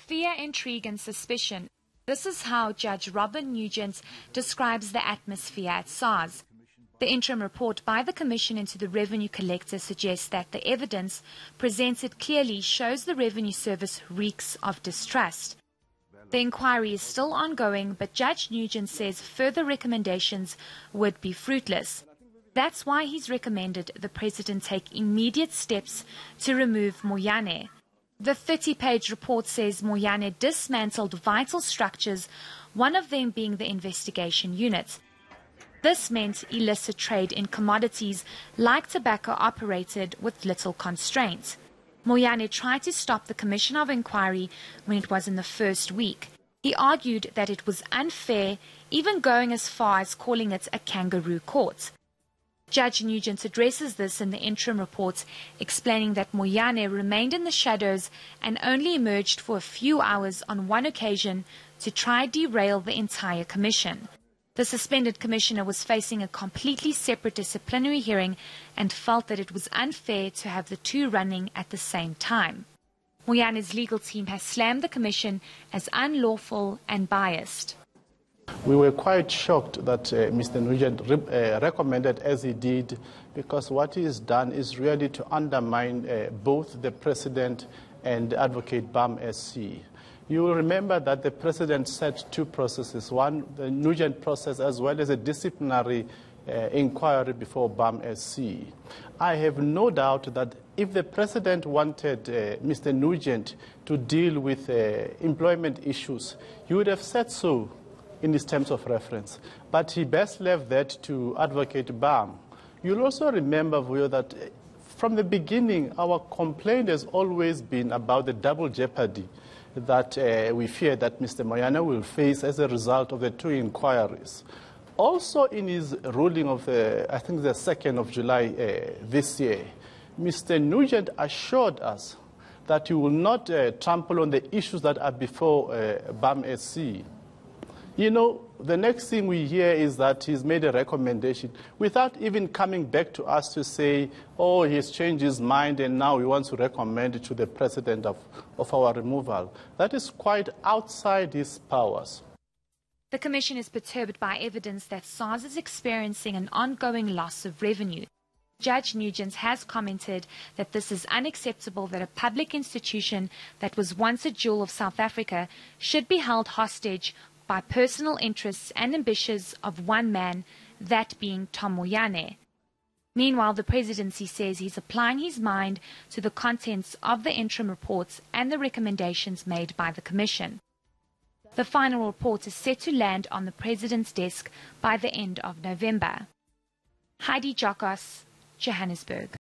Fear, intrigue and suspicion. This is how Judge Robin Nugent describes the atmosphere at SARS. The interim report by the Commission into the Revenue Collector suggests that the evidence presented clearly shows the Revenue Service reeks of distrust. The inquiry is still ongoing, but Judge Nugent says further recommendations would be fruitless. That's why he's recommended the President take immediate steps to remove Moyane. The 30-page report says Moyane dismantled vital structures, one of them being the investigation unit. This meant illicit trade in commodities like tobacco operated with little constraint. Moyane tried to stop the Commission of Inquiry when it was in the first week. He argued that it was unfair, even going as far as calling it a kangaroo court. Judge Nugent addresses this in the interim report, explaining that Moyane remained in the shadows and only emerged for a few hours on one occasion to try derail the entire commission. The suspended commissioner was facing a completely separate disciplinary hearing and felt that it was unfair to have the two running at the same time. Moyane's legal team has slammed the commission as unlawful and biased. We were quite shocked that Mr. Nugent recommended as he did, because what he has done is really to undermine both the President and Advocate BAM SC. You will remember that the President set two processes, one, the Nugent process, as well as a disciplinary inquiry before BAM SC. I have no doubt that if the President wanted Mr. Nugent to deal with employment issues, he would have said so in his terms of reference. But he best left that to Advocate BAM. You'll also remember, Vuyo, that from the beginning, our complaint has always been about the double jeopardy that we fear that Mr. Moyane will face as a result of the two inquiries. Also in his ruling of, I think, the 2nd of July this year, Mr. Nugent assured us that he will not trample on the issues that are before BAM SC. You know, the next thing we hear is that he's made a recommendation without even coming back to us to say, oh, he's changed his mind and now he wants to recommend it to the President of our removal. That is quite outside his powers. The Commission is perturbed by evidence that SARS is experiencing an ongoing loss of revenue. Judge Nugent has commented that this is unacceptable, that a public institution that was once a jewel of South Africa should be held hostage by personal interests and ambitions of one man, that being Tom Moyane. Meanwhile, the presidency says he's applying his mind to the contents of the interim reports and the recommendations made by the Commission. The final report is set to land on the President's desk by the end of November. Heidi Giokos, Johannesburg.